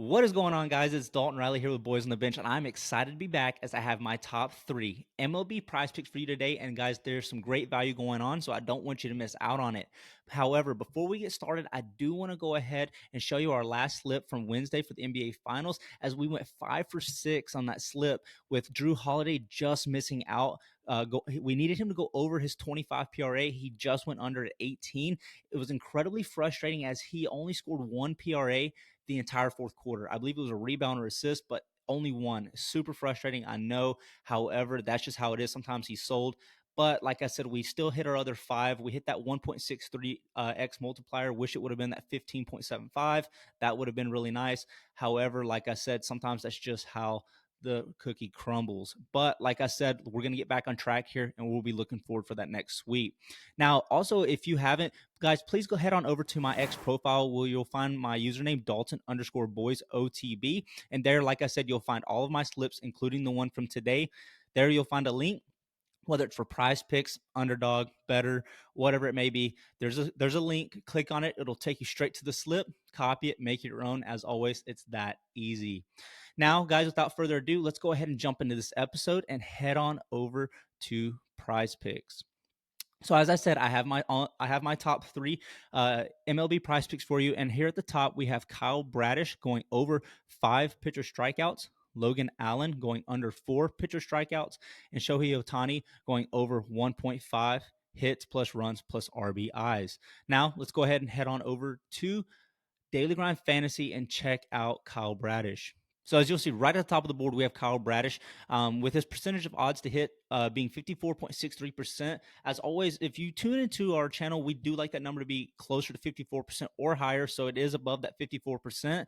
What is going on, guys? It's Dalton Riley here with Boys on the Bench, and I'm excited to be back as I have my top three MLB prize picks for you today. And, guys, there's some great value going on, so I don't want you to miss out on it. However, before we get started, I do want to go ahead and show you our last slip from Wednesday for the NBA Finals, as we went 5 for 6 on that slip with Drew Holiday just missing out. We needed him to go over his 25 PRA. He just went under at 18. It was incredibly frustrating as he only scored one PRA the entire fourth quarter. I believe it was a rebound or assist, but only one. Super frustrating, I know. However, that's just how it is. Sometimes he's sold. But like I said, we still hit our other five. We hit that 1.63 X multiplier. Wish it would have been that 15.75. That would have been really nice. However, like I said, sometimes that's just how the cookie crumbles. But like I said, we're going to get back on track here, and we'll be looking forward for that next sweep. Now, also, if you haven't, guys, please go head on over to my X profile where you'll find my username Dalton_boys OTB. And there, like I said, you'll find all of my slips, including the one from today. There you'll find a link, whether it's for PrizePicks, Underdog, Better, whatever it may be. There's a link. Click on it. It'll take you straight to the slip. Copy it. Make it your own. As always, it's that easy. Now, guys, without further ado, let's go ahead and jump into this episode and head on over to PrizePicks. So as I said, I have my top three MLB prize picks for you. And here at the top, we have Kyle Bradish going over 5 pitcher strikeouts, Logan Allen going under 4 pitcher strikeouts, and Shohei Ohtani going over 1.5 hits plus runs plus RBIs. Now, let's go ahead and head on over to Daily Grind Fantasy and check out Kyle Bradish. So as you'll see right at the top of the board, we have Kyle Bradish with his percentage of odds to hit being 54.63%. As always, if you tune into our channel, we do like that number to be closer to 54% or higher. So it is above that 54%.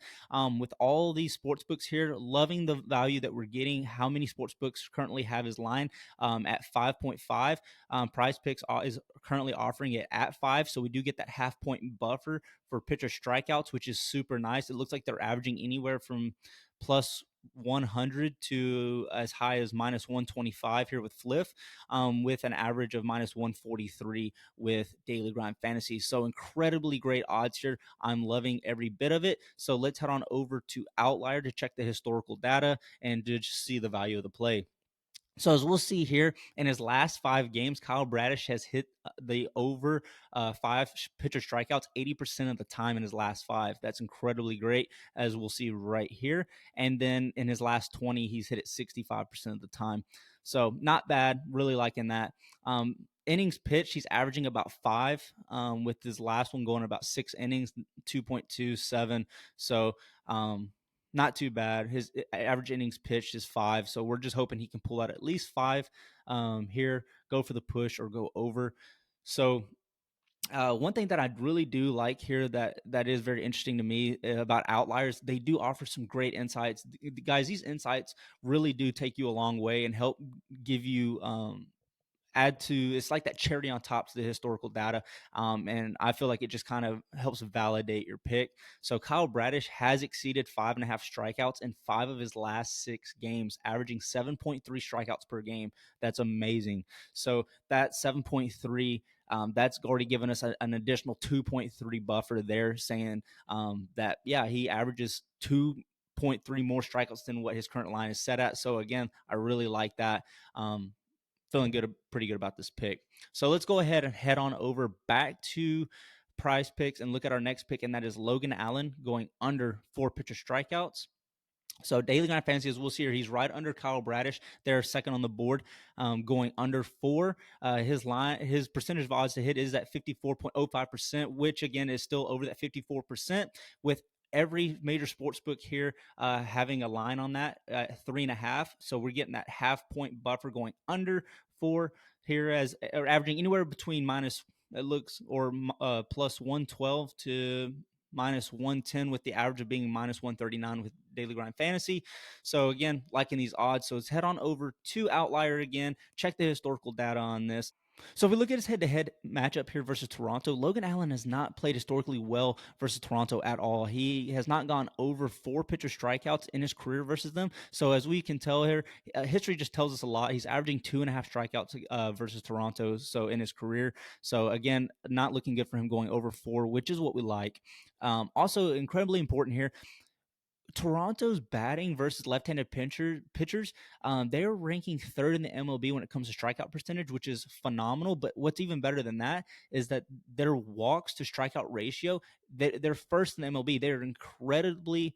With all these sports books here, loving the value that we're getting. How many sports books currently have his line at 5.5? PrizePicks is currently offering it at 5. So we do get that half point buffer for pitcher strikeouts, which is super nice. It looks like they're averaging anywhere from plus 100 to as high as minus 125 here with Fliff, with an average of minus 143 with Daily Grind Fantasy. So incredibly great odds here. I'm loving every bit of it. So let's head on over to Outlier to check the historical data and to just see the value of the play. So as we'll see here, in his last 5 games, Kyle Bradish has hit the over 5 pitcher strikeouts 80% of the time in his last 5. That's incredibly great, as we'll see right here. And then in his last 20, he's hit it 65% of the time. So not bad. Really liking that. Innings pitched, he's averaging about 5, with his last one going about 6 innings, 2.27. So not too bad. His average innings pitched is 5, so we're just hoping he can pull out at least 5 here, go for the push or go over. So one thing that I really do like here that is very interesting to me about Outliers, they do offer some great insights. Guys, these insights really do take you a long way and help give you add to, it's like that cherry on top to the historical data. And I feel like it just kind of helps validate your pick. So Kyle Bradish has exceeded 5.5 strikeouts in 5 of his last 6 games, averaging 7.3 strikeouts per game. That's amazing. So that 7.3, that's already given us an additional 2.3 buffer there, saying that, yeah, he averages 2.3 more strikeouts than what his current line is set at. So again, I really like that. Feeling pretty good about this pick. So let's go ahead and head on over back to PrizePicks and look at our next pick, and that is Logan Allen going under 4 pitcher strikeouts. So Daily Grind Fantasy, as we'll see here, he's right under Kyle Bradish. They're second on the board, going under 4. His percentage of odds to hit is at 54.05%, which again is still over that 54%, with every major sports book here having a line on that at 3.5. So we're getting that half point buffer going under 4 here, as or averaging anywhere between minus, it looks, or plus 112 to minus 110, with the average of being minus 139 with Daily Grind Fantasy. So again, liking these odds. So let's head on over to Outlier again, check the historical data on this. So if we look at his head-to-head matchup here versus Toronto, Logan Allen has not played historically well versus Toronto at all. He has not gone over 4 pitcher strikeouts in his career versus them. So as we can tell here, history just tells us a lot. He's averaging 2.5 strikeouts versus Toronto, so in his career. So again, not looking good for him going over 4, which is what we like. Also, incredibly important here, Toronto's batting versus left-handed pitchers, they're ranking third in the MLB when it comes to strikeout percentage, which is phenomenal. But what's even better than that is that their walks to strikeout ratio, they're first in the MLB. They're incredibly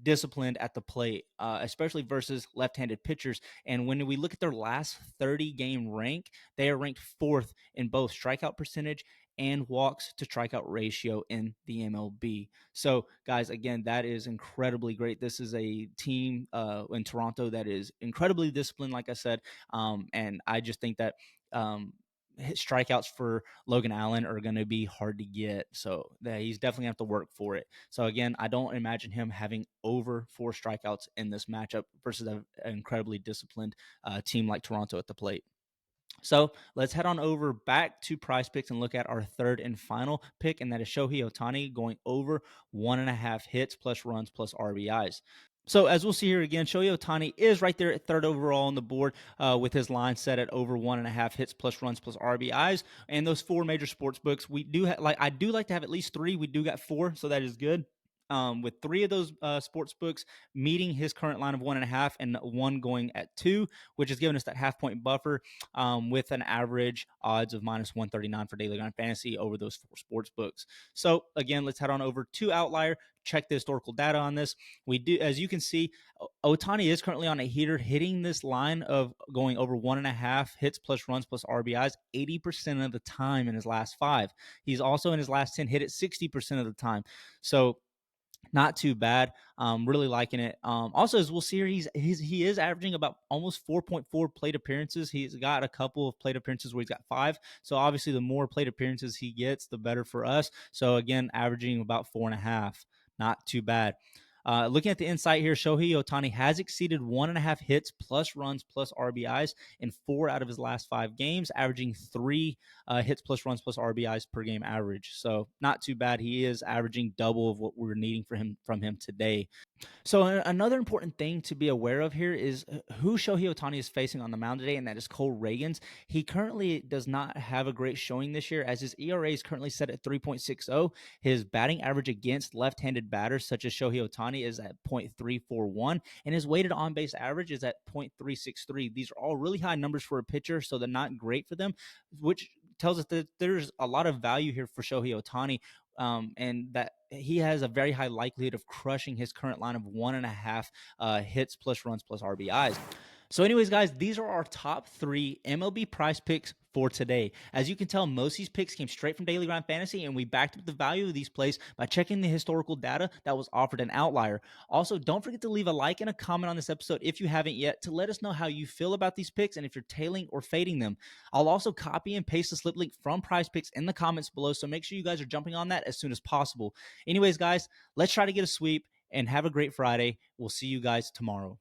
disciplined at the plate, especially versus left-handed pitchers. And when we look at their last 30 game rank, they are ranked fourth in both strikeout percentage and walks to strikeout ratio in the MLB. So, guys, again, that is incredibly great. This is a team in Toronto that is incredibly disciplined, like I said, and I just think that. Strikeouts for Logan Allen are going to be hard to get. So he's definitely going to have to work for it. So again, I don't imagine him having over 4 strikeouts in this matchup versus an incredibly disciplined team like Toronto at the plate. So let's head on over back to PrizePicks and look at our third and final pick, and that is Shohei Ohtani going over 1.5 hits plus runs plus RBIs. So as we'll see here again, Shohei Ohtani is right there at third overall on the board with his line set at over 1.5 hits plus runs plus RBIs. And those 4 major sports books, we do I do like to have at least 3. We do got 4, so that is good. With 3 of those sports books meeting his current line of 1.5 and 1 going at 2, which is giving us that half-point buffer with an average odds of minus 139 for daily grind fantasy over those 4 sports books. So again, let's head on over to Outlier. Check the historical data on this. We do, as you can see, Ohtani is currently on a heater, hitting this line of going over 1.5 hits plus runs plus RBIs 80% of the time in his last 5. He's also in his last 10 hit it 60% of the time. So not too bad. Really liking it. Also, as we'll see here, he is averaging about almost 4.4 plate appearances. He's got a couple of plate appearances where he's got 5. So obviously, the more plate appearances he gets, the better for us. So again, averaging about 4.5. Not too bad. Looking at the insight here, Shohei Ohtani has exceeded 1.5 hits plus runs plus RBIs in 4 out of his last 5 games, averaging 3 hits plus runs plus RBIs per game average. So not too bad. He is averaging double of what we're needing from him today. So another important thing to be aware of here is who Shohei Ohtani is facing on the mound today, and that is Cole Ragans. He currently does not have a great showing this year, as his ERA is currently set at 3.60. His batting average against left-handed batters such as Shohei Ohtani is at 0.341, and his weighted on-base average is at 0.363. These are all really high numbers for a pitcher, so they're not great for them, which tells us that there's a lot of value here for Shohei Ohtani, and that he has a very high likelihood of crushing his current line of 1.5 hits plus runs plus RBIs. So anyways, guys, these are our top 3 MLB prize picks for today. As you can tell, most of these picks came straight from Daily Grind Fantasy, and we backed up the value of these plays by checking the historical data that was offered in Outlier. Also, don't forget to leave a like and a comment on this episode if you haven't yet to let us know how you feel about these picks and if you're tailing or fading them. I'll also copy and paste the slip link from PrizePicks in the comments below, so make sure you guys are jumping on that as soon as possible. Anyways, guys, let's try to get a sweep and have a great Friday. We'll see you guys tomorrow.